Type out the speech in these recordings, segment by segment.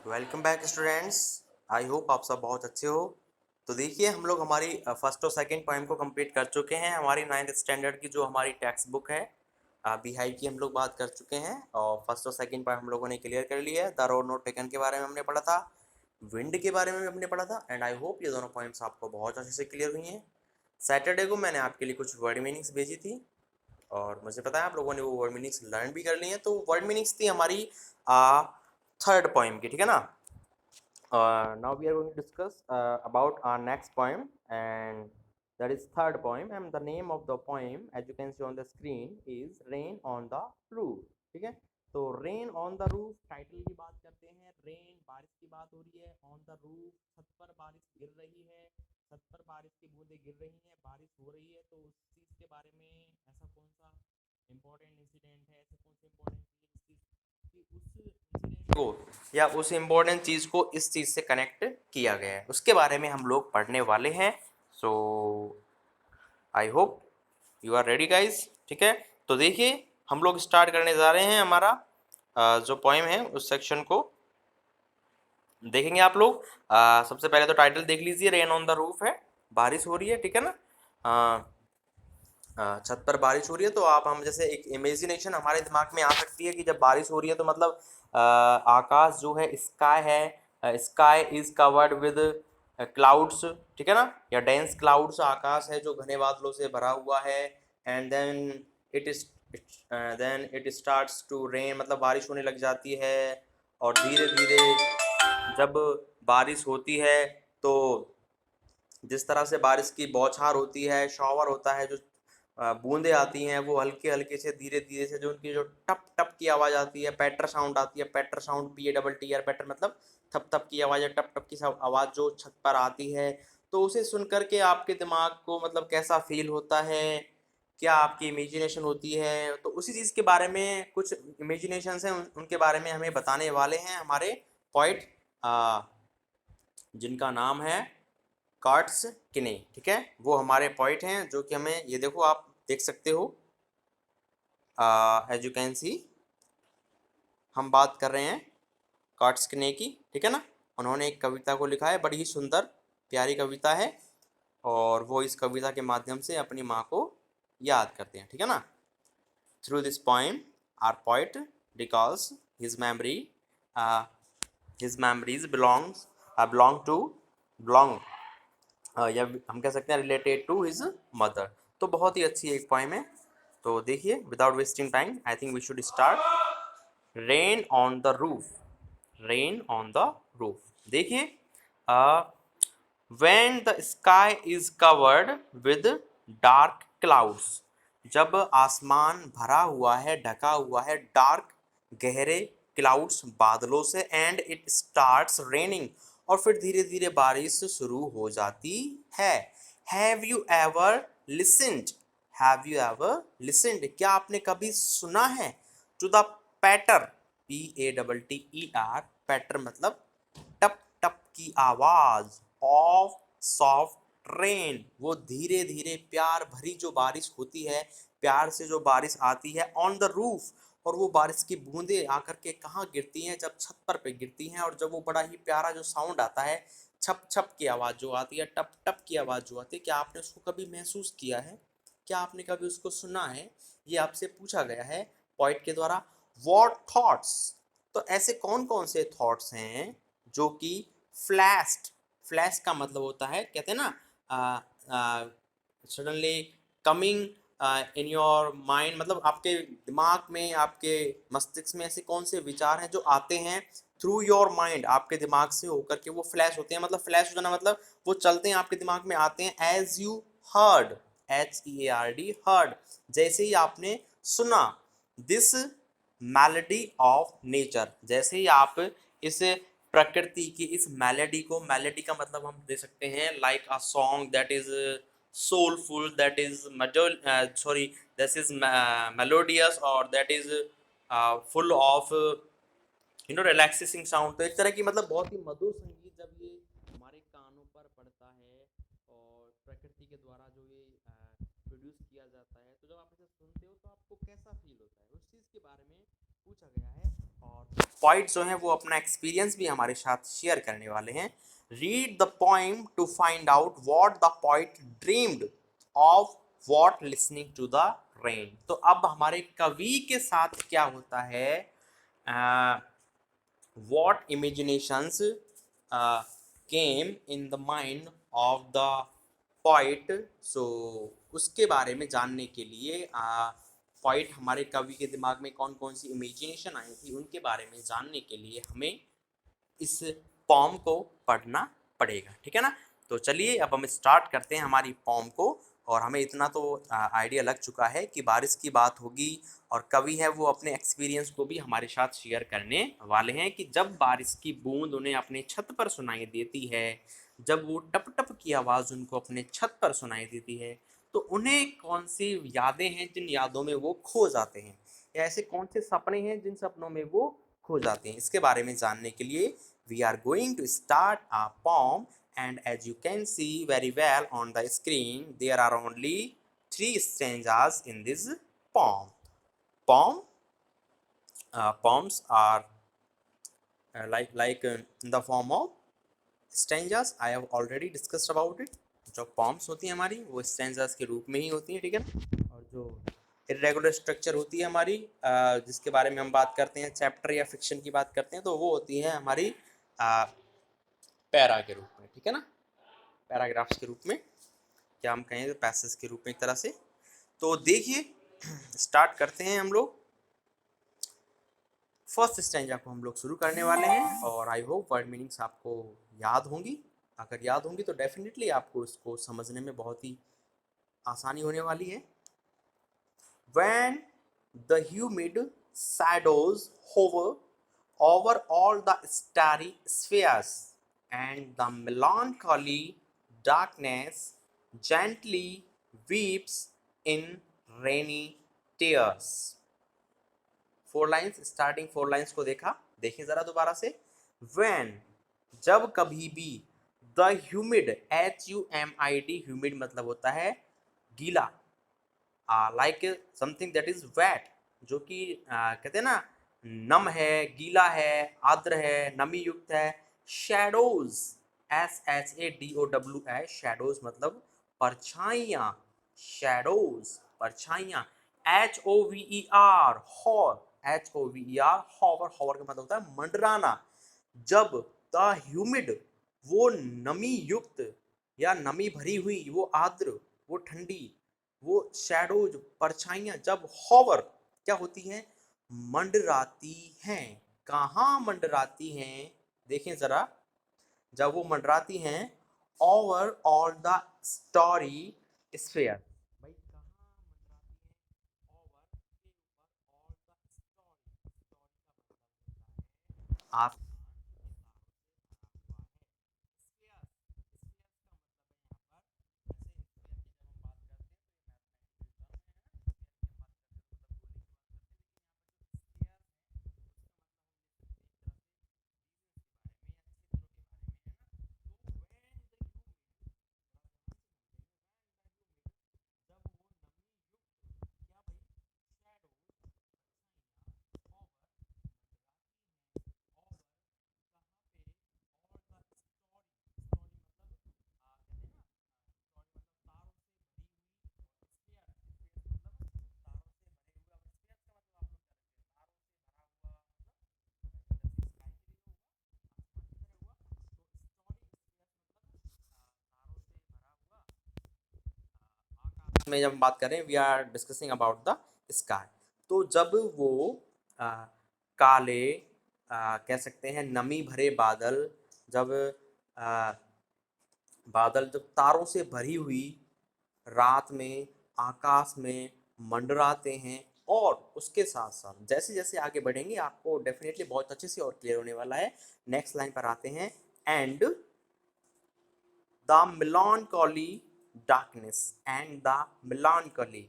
Welcome back students. I hope आप सब बहुत अच्छे हो। तो देखिए हम लोग हमारी फर्स्ट और सेकंड पोएम को कंप्लीट कर चुके हैं। हमारी 9th स्टैंडर्ड की जो हमारी टेक्स्ट बुक है बिहाई की हम लोग बात कर चुके हैं और फर्स्ट और सेकंड पोएम हम लोगों ने क्लियर कर लिया है। द रोड नॉट टेकन के बारे में हमने पढ़ा था, विंड के बारे में भी हमने पढ़ा था एंड आई होप ये दोनों पोएम्स आपको बहुत अच्छे से क्लियर हुई हैं। सैटरडे को मैंने आपके लिए कुछ वर्ड मीनिंग्स भेजी थी और मुझे पता है आप लोगों ने वो वर्ड मीनिंग्स लर्न भी कर ली हैं। तो वर्ड मीनिंग्स थी हमारी थर्ड पोएम की, ठीक है ना। Now we are going to discuss about our next poem, and that is third poem, and the name of the poem as you can see on the screen is Rain on the Roof। ठीक है, तो rain on the roof title की बात करते हैं। Rain बारिश की बात हो रही है, ऑन द रूफ छत पर बारिश गिर रही है, छत पर बारिश की बूंदें गिर रही हैं, बारिश हो रही है। तो उस चीज़ के बारे में ऐसा कौन सा इम्पोर्टेंट इंसिडेंट है, ऐसे कौन सी इम्पोर्टेंट चीज़ कि उस इंसिडेंट को या उस इम्पोर्टेंट चीज़ को इस चीज़ से कनेक्ट किया गया है, उसके बारे में हम लोग पढ़ने वाले हैं। So I hope you are ready guys. ठीक है, तो देखिए हम लोग स्टार्ट करने जा रहे हैं। हमारा जो पोएम है उस सेक्शन को देखेंगे आप लोग। सबसे पहले तो टाइटल देख लीजिए, रेन ऑन द रूफ है, बारिश हो रही है, ठीक है ना। छत पर बारिश हो रही है तो आप हम जैसे एक इमेजिनेशन हमारे दिमाग में आ सकती है कि जब बारिश हो रही है तो मतलब आकाश जो है, स्काई है, sky is covered with clouds, ठीक है ना, या डेंस क्लाउड्स, आकाश है जो घने बादलों से भरा हुआ है। And it is then it starts to rain, मतलब बारिश होने लग जाती है। और धीरे धीरे जब बारिश होती है तो जिस तरह से बारिश की बौछार होती है, शॉवर होता है, जो बूंदें आती हैं वो हल्के हल्के से धीरे धीरे से, जो उनकी जो टप टप की आवाज़ आती है, पैटर साउंड आती है, पैटर साउंड PATTER पैटर मतलब थप थप की आवाज़, टप टप की आवाज़ जो छत पर आती है, तो उसे सुन करके आपके दिमाग को मतलब कैसा फील होता है, क्या आपकी इमेजिनेशन होती है। तो उसी चीज़ के बारे में कुछ इमेजिनेशंस हैं, उनके बारे में हमें बताने वाले हैं हमारे पोइट, जिनका नाम है कर्ट्स किने। ठीक है, वो हमारे पोइट हैं जो कि हमें, ये देखो आप देख सकते हो, एज यू कैन सी हम बात कर रहे हैं कर्ट्स किने की, ठीक है ना। उन्होंने एक कविता को लिखा है, बड़ी ही सुंदर प्यारी कविता है, और वो इस कविता के माध्यम से अपनी माँ को याद करते हैं, ठीक है ना। Through this poem our poet recalls his memory, his memories belong to belong या हम कह सकते हैं रिलेटेड टू हिज मदर। तो बहुत ही अच्छी एक पोएम है। तो देखिए without wasting time I think we should start. Rain on the roof, rain on the roof. देखिए, when the sky is covered with dark clouds, जब आसमान भरा हुआ है, ढका हुआ है डार्क गहरे क्लाउड्स, बादलों से, एंड इट स्टार्ट्स रेनिंग, और फिर धीरे धीरे बारिश शुरू हो जाती है। Have you ever listened, have you ever listened, क्या आपने कभी सुना है, टू द पैटर, PATTER पैटर मतलब टप टप की आवाज, ऑफ सॉफ्ट रेन, वो धीरे धीरे प्यार भरी जो बारिश होती है, प्यार से जो बारिश आती है, ऑन द रूफ, और वो बारिश की बूंदें आकर के कहाँ गिरती हैं, जब छत पर पे गिरती हैं, और जब वो बड़ा ही प्यारा जो साउंड आता है, छप छप की आवाज़ जो आती है, टप टप की आवाज़ जो आती है, क्या आपने उसको कभी महसूस किया है, क्या आपने कभी उसको सुना है, ये आपसे पूछा गया है पॉइंट के द्वारा। वॉट थॉट्स, तो ऐसे कौन कौन से थॉट्स हैं जो कि फ्लैश्ड, फ्लैश का मतलब होता है, कहते हैं ना suddenly coming in your mind, मतलब आपके दिमाग में, आपके मस्तिष्क में ऐसे कौन से विचार हैं जो आते हैं थ्रू योर माइंड, आपके दिमाग से होकर के वो फ्लैश होते हैं, मतलब फ्लैश हो जाना मतलब वो चलते हैं आपके दिमाग में, आते हैं। As you heard, HEARD heard, जैसे ही आपने सुना। दिस मेलोडी ऑफ नेचर, जैसे ही आप इस प्रकृति की इस मेलोडी को, मेलोडी का मतलब हम दे सकते हैं like a song that is soulful, that is sorry, this is melodious, or that is full of relaxing sound. तो एक तरह की मतलब बहुत ही मधुर संगीत जब ये हमारे कानों पर पड़ता है और प्रकृति के द्वारा जो ये प्रोड्यूस किया जाता है, तो जब आप इसे सुनते हो तो आपको कैसा फील होता है, उस चीज़ के बारे में पूछा गया है। और पॉइंट जो हैं वो अपना एक्सपीरियंस भी हमारे साथ शेयर करने वाले हैं। Read the poem to find out what the poet dreamed of what listening to the rain. तो अब हमारे कवि के साथ क्या होता है, what imaginations came in the mind of the poet। so उसके बारे में जानने के लिए पोइट हमारे कवि के दिमाग में कौन कौन सी इमेजिनेशन आई थी उनके बारे में जानने के लिए हमें इस पॉम को पढ़ना पड़ेगा, ठीक है ना। तो चलिए अब हम स्टार्ट करते हैं हमारी पॉम को। और हमें इतना तो आइडिया लग चुका है कि बारिश की बात होगी और कवि है वो अपने एक्सपीरियंस को भी हमारे साथ शेयर करने वाले हैं कि जब बारिश की बूंद उन्हें अपने छत पर सुनाई देती है, जब वो टप टप की आवाज़ उनको अपने छत पर सुनाई देती है, तो उन्हें कौन सी यादें हैं जिन यादों में वो खो जाते हैं, या ऐसे कौन से सपने हैं जिन सपनों में वो खो जाते हैं। इसके बारे में जानने के लिए we are going to start a poem, and as you can see very well on the screen there are only 3 stanzas in this poem. Poems are in the form of stanzas. I have already discussed about it। जो poems होती हैं हमारी वो stanzas के रूप में ही होती हैं, ठीक है ना। और जो इरेगुलर स्ट्रक्चर होती है हमारी, जिसके बारे में हम बात करते हैं, चैप्टर या फिक्शन की बात करते हैं, तो वो होती है हमारी पैरा के रूप में, ठीक है ना, पैराग्राफ्स के रूप में, क्या हम कहें तो पैसेज के रूप में एक तरह से। तो देखिए स्टार्ट करते हैं हम लोग। फर्स्ट स्टैंजा को हम लोग शुरू करने वाले हैं और आई होप वर्ड मीनिंग्स आपको याद होंगी। अगर याद होंगी तो डेफिनेटली आपको इसको समझने में बहुत ही आसानी होने वाली है। When the humid shadows hover over all the starry spheres and the melancholy darkness gently weeps in rainy tears। 4 lines, starting 4 lines को देखिए ज़रा दोबारा से। When, जब कभी भी, the humid, HUMID, humid मतलब होता है गीला, like something that is wet, जो कि कहते हैं ना नम है, गीला है, आर्द्र है, नमी युक्त है। शैडोज, SHADOW है, शैडोज मतलब परछाइयाँ, शैडोज परछाइयाँ। HOVER, hover, HOVER, hover, hover का मतलब होता है मंडराना। जब द ह्यूमिड, वो नमी युक्त या नमी भरी हुई, वो आर्द्र, वो ठंडी, वो शैडोज परछाइयाँ जब हॉवर क्या होती हैं, मंडराती हैं। कहाँ मंडराती हैं, देखें ज़रा, जब वो मंडराती हैं over all the story sphere. भाई कहाँ मंडराती हैं, ओवर के ऊपर, ऑल द स्टोरी, स्टोरी का मतलब होता है आसमान, में जब हम बात करें, we are discussing about the sky. तो जब वो काले कह सकते हैं नमी भरे बादल, जब बादल जब तारों से भरी हुई रात में आकाश में मंडराते हैं, और उसके साथ साथ जैसे जैसे आगे बढ़ेंगे आपको डेफिनेटली बहुत अच्छे से और क्लियर होने वाला है। नेक्स्ट लाइन पर आते हैं। And the melancholy darkness, and the melancholy,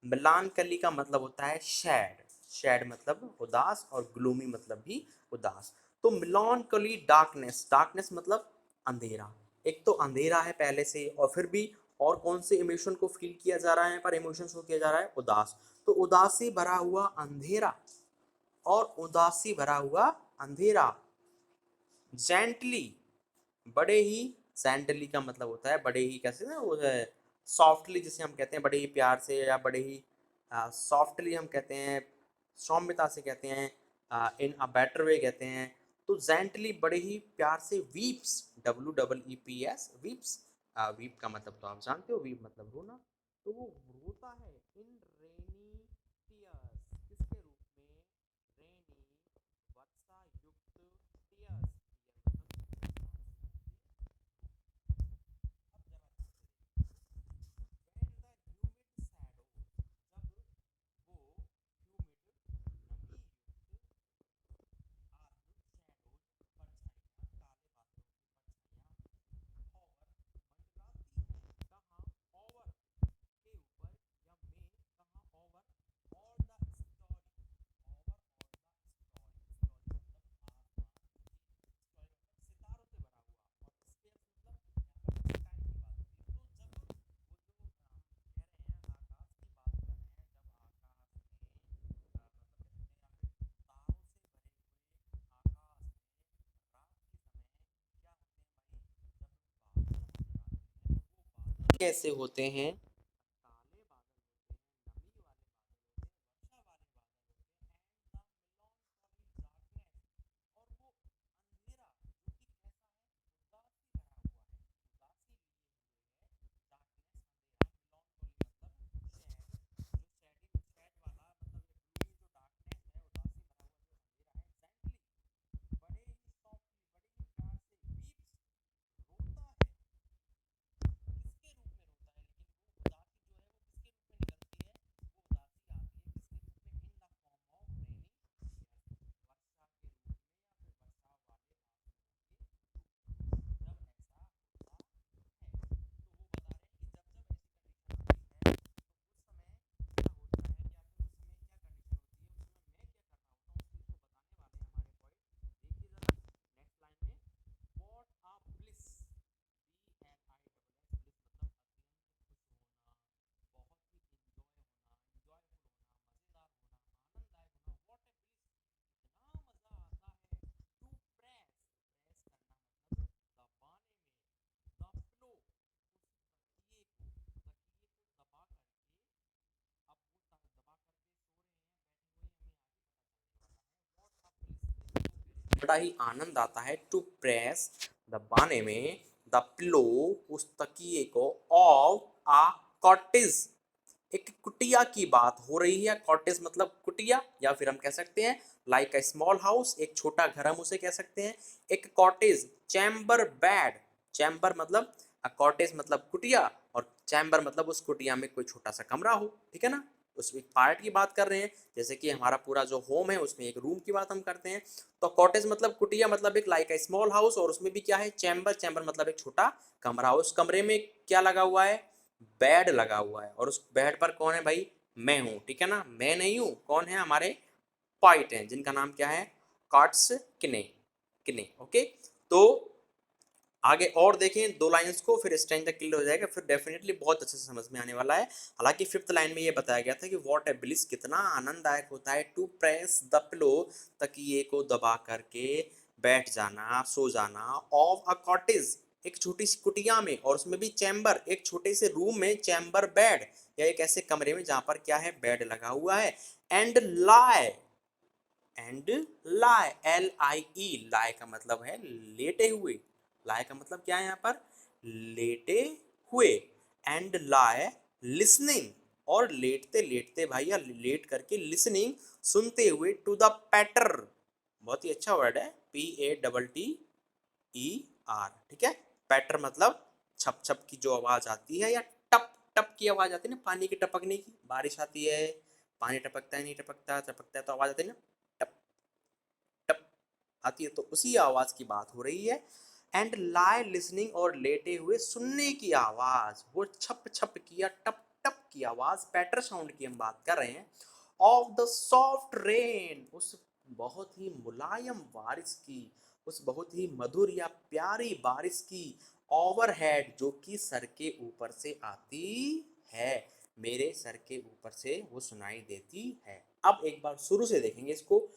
melancholy का मतलब होता है शैड, शैड मतलब उदास और ग्लूमी मतलब भी उदास। तो melancholy darkness, darkness मतलब अंधेरा। एक तो अंधेरा है पहले से, और फिर भी और कौन से इमोशन को फील किया जा रहा है, पर इमोशंस को किया जा रहा है उदास। तो उदास से भरा हुआ अंधेरा, और उदासी भरा हुआ अंधेरा। जेंटली, बड़े ही, जेंटली का मतलब होता है बड़े ही, कैसे ना वो है सॉफ्टली, जिसे हम कहते हैं बड़े ही प्यार से, या बड़े ही सॉफ्टली हम कहते हैं, सौम्यता से कहते हैं, इन अ बेटर वे कहते हैं। तो जेंटली बड़े ही प्यार से, वीप्स, WEEPS, वीप्स। वीप का मतलब तो आप जानते हो, वीप मतलब रोना। तो वो रोता है इन रेनी टीयर्स, किसके रूप में, रेनी, वर्षा युक्त टीयर्स। कैसे होते हैं, काले बादल होते हैं, नमी वाले बादल होते हैं, वर्षा वाले बादल होते हैं, एंड द मेलॉन्कोली डार्कनेस, और वो अंधेरा जो कि कैसा है, उदासी भरा हुआ है, उदासी लिए हुए है, डार्कनेस अंधेरा, मेलॉन्कोली मतलब सैड, जो सैड वाला मतलब ये ब्लू जो डार्कनेस है, उदासी भरा हुआ जो अंधेरा है, जेंटली, बड़े ही सॉफ्टली, बड़े ही प्यार से, वीप्स, रोता है। किसके रूप में रोता है, लेकिन वो उदासी जो है वो किसके रूप में निकलती है, वो उदासी आती है किसके रूप में, इन द फॉर्म ऑफ रेनी, वर्षा के रूप में, या फिर वर्षा वाले आंसुओं के, जब ऐसा होता है। तो वो बता रहे हैं कि जब जब ऐसी कंडीशन आती है तो उस समय क्या होता है, या फिर उस समय क्या कंडीशन होती है, उस समय मैं क्या कर रहा होता हूँ, उस चीज को बताने वाले हैं हमारे पॉइंट। देखिए जरा नेक्स्ट लाइन में, what a bliss, BLISS, bliss मतलब अत्यंत खुश होना, बहुत ही इंजॉय होना, इंजॉयफुल होना, मजेदार होना, आनंददायक होना, व्हाट ए ब्लिस, इतना मजा आता है। टू प्रेस, प्रेस करना मतलब दबाने में, द पिलो, उस तकिए को, तकिए को दबा करके, अब वो दबा करके सो रहे हैं, बैठे हुए हैं, हमें आगे पता चलने वाला है। व्हाट अ ब्लिस, बड़ा ही आनंद आता है, टू प्रेस, दबाने में, द पिलो, उस तकिए को, ऑफ आ कॉटेज, एक कुटिया की बात हो रही है। कॉटेज मतलब कुटिया, या फिर हम कह सकते हैं लाइक अ स्मॉल हाउस, एक छोटा घर हम उसे कह सकते हैं। एक कॉटेज, चैम्बर बेड, चैम्बर मतलब, कॉटेज मतलब कुटिया, और चैम्बर मतलब उस कुटिया में कोई छोटा सा कमरा हो, ठीक है ना। उस एक पार्ट की बात कर रहे हैं, जैसे कि हमारा पूरा जो होम है उसमें एक रूम की बात हम करते हैं। तो कॉटेज मतलब कुटिया, मतलब एक लाइक अ स्मॉल हाउस, और उसमें भी क्या है, चैम्बर, चैम्बर मतलब एक छोटा कमरा। उस कमरे में क्या लगा हुआ है, बेड लगा हुआ है, और उस बेड पर कौन है भाई, मैं हूँ, ठीक है ना। मैं नहीं हूँ, कौन है, हमारे पॉइंट हैं जिनका नाम क्या है, कार्ड्स किने, किने, ओके। तो आगे और देखें दो लाइंस को, फिर स्ट्रेंजर क्लियर हो जाएगा, फिर डेफिनेटली बहुत अच्छे से समझ में आने वाला है। हालांकि फिफ्थ लाइन में ये बताया गया था कि वॉट ए ब्लिस, कितना आनंददायक होता है, टू प्रेस द पिलो, तकिए को दबा करके बैठ जाना, सो जाना, ऑफ अ कॉटेज, एक छोटी सी कुटिया में, और उसमें भी चैम्बर, एक छोटे से रूम में चैम्बर बेड, या एक ऐसे कमरे में जहां पर क्या है, बेड लगा हुआ है। And lie, and lie, LIE, लाई का मतलब है लेटे हुए, लाई का मतलब क्या है यहाँ पर, लेटे हुए। एंड लाई लिसनिंग, और लेटते लेटते भाई, या लेट करके लिसनिंग, सुनते हुए, टू द पैटर, बहुत ही अच्छा वर्ड है, PATTER, ठीक है। पैटर मतलब छप छप की जो आवाज आती है, या टप टप की आवाज आती है ना, पानी के टपकने की, बारिश आती है, पानी टपकता है, नहीं टपकता, टपकता है तो आवाज आती है ना, टप टप आती है, तो उसी आवाज की बात हो रही है। एंड लाई लिसनिंग, और लेटे हुए सुनने की आवाज, वो छप छप की या टप टप की आवाज, पैटर साउंड की हम बात कर रहे हैं। ऑफ द सॉफ्ट रेन, उस बहुत ही मुलायम बारिश की, उस बहुत ही मधुर या प्यारी बारिश की, ओवरहेड, जो कि सर के ऊपर से आती है, मेरे सर के ऊपर से वो सुनाई देती है। अब एक बार शुरू से देखेंगे इसको।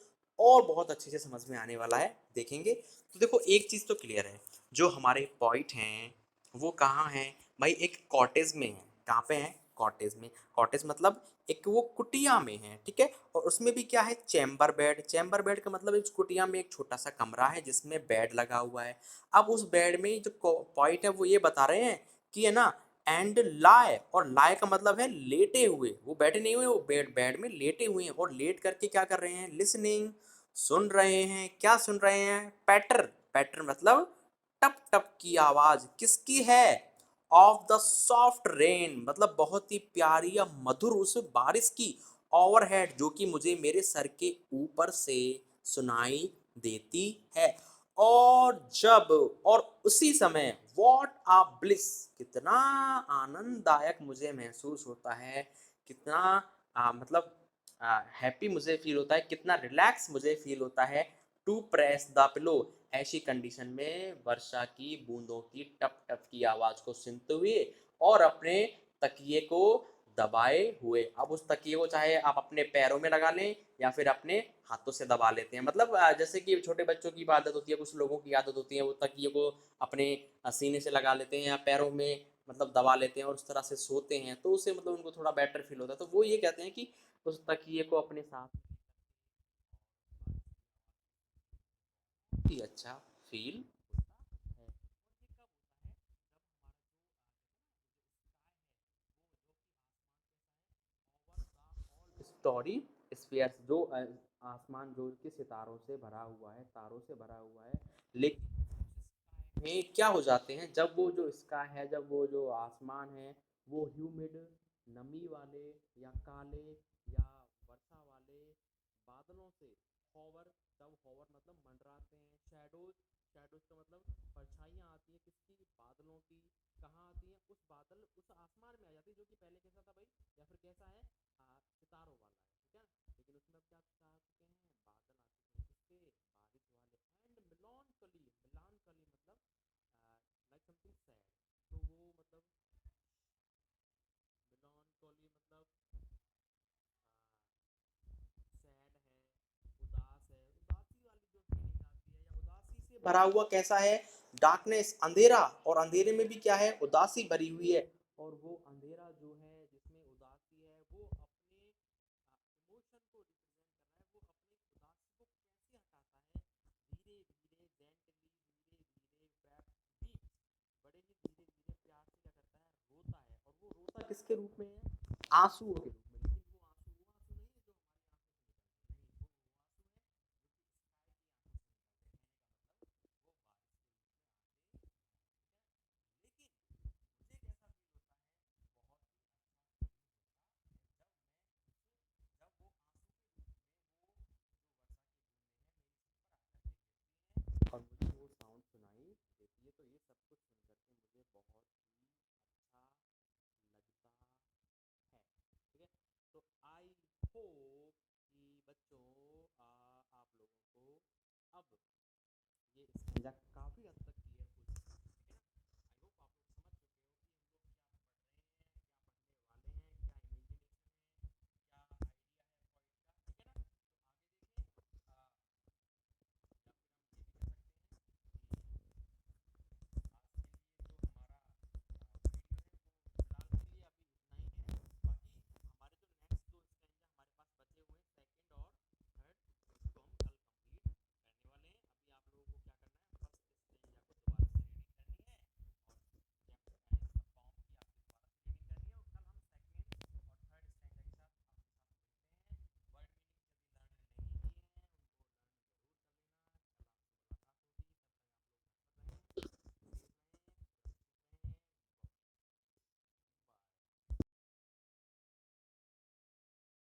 और बहुत अच्छे से समझ में आने वाला है, देखेंगे। तो देखो एक चीज़ तो क्लियर है, जो हमारे पॉइंट हैं वो कहाँ हैं भाई, एक कॉटेज में है। कहाँ पे है? कॉटेज में। कॉटेज मतलब एक वो कुटिया में है, ठीक है। और उसमें भी क्या है, चैम्बर बेड। चैम्बर बेड का मतलब इस कुटिया में एक छोटा सा कमरा है जिसमें बेड लगा हुआ है। अब उस बेड में जो पॉइंट है वो ये बता रहे हैं कि है ना, एंड लाए, और लाए का मतलब है लेटे हुए, वो बैठे नहीं हुए, वो बेड बेड में लेटे हुए हैं, और लेट करके क्या कर रहे हैं, लिसनिंग, सुन रहे हैं। क्या सुन रहे हैं? पैटर। पैटर मतलब टप टप की आवाज, किसकी है? ऑफ द सॉफ्ट रेन, मतलब बहुत ही प्यारी या मधुर उस बारिश की, ओवरहेड, जो कि मुझे मेरे सर के ऊपर से सुनाई देती है। और उसी समय वॉट आ ब्लिस, कितना आनंददायक मुझे महसूस होता है, कितना मतलब हैप्पी मुझे फील होता है, कितना रिलैक्स मुझे फील होता है, टू प्रेस द पिलो, ऐसी कंडीशन में वर्षा की बूंदों की टप टप की आवाज को सुनते हुए और अपने तकिए को दबाए हुए। अब उस तकिए को चाहे आप अपने पैरों में लगा लें या फिर अपने हाथों से दबा लेते हैं। मतलब जैसे कि छोटे बच्चों की आदत होती है, कुछ लोगों की आदत होती है, वो तकिए को अपने सीने से लगा लेते हैं या पैरों में मतलब दबा लेते हैं और उस तरह से सोते हैं, तो उससे मतलब उनको थोड़ा बेटर फील होता है। तो वो ये कहते हैं कि उस तकिए को अपने साथ ही अच्छा फील है। स्टोरी स्फीयर्स, जो आसमान जो कि सितारों से भरा हुआ है, तारों से भरा हुआ है, लेकिन में क्या हो जाते हैं जब वो जो स्काई है, जब वो जो आसमान है वो ह्यूमिड, नमी वाले या काले या वर्षा वाले बादलों से होवर, तब होवर मतलब मंडराते हैं। शैडोज, शैडोज का मतलब परछाइयाँ आती हैं किसकी, बादलों की। कहाँ आती हैं? उस बादल उस आसमान में आ जाती है जो कि पहले कैसा था भाई, या फिर कैसा है, सितारों वाला है, ठीक है। लेकिन उसमें अब क्या आ चुके हैं, बादल आ चुके हैं किसके, बारिश वाले। एंड मिलानकली, मिलानकली मतलब लाइक समथिंग सैड, तो वो मतलब मिलानकली मतलब सैड है, उदास है, उदासी वाली जो फीलिंग आती है, या उदासी से भरा हुआ कैसा है, डार्कनेस, अंधेरा। और अंधेरे में भी क्या है, उदासी भरी हुई है। और वो अंधेरा जो है जिसमें उदासी है, वो अपने इमोशन को रिप्रेजेंट कर रहा है, वो अपनी उदासी को कैसे हटाता है, धीरे धीरे, जेंटली, धीरे धीरे, डीप, बड़े ही धीरे धीरे प्यार से क्या करता है, रोता है। और वो रोता किसके रूप में है, आंसुओं के रूप में। लेकिन वो आंसू, वो आंसू नहीं है जो हमारी आंखों से निकलते हैं, नहीं, वो आंसू है जो कि स्काई की आंखों से निकलते हैं। कहने का मतलब वो बारिश के रूप में आते हैं, ठीक है। लेकिन मुझे कैसा फील होता है, बहुत ही अच्छा फील होता है जब वो आंसू के रूप में वो जो वर्षा की बूंदें हैं मेरी छत पर आकर के गिरती हैं और मुझे वो साउंड सुनाई देती है। तो ये सब कुछ सुन करके मुझे बहुत ही अच्छा लगता है, ठीक है। तो आई होप कि बच्चों आप लोगों को अब ये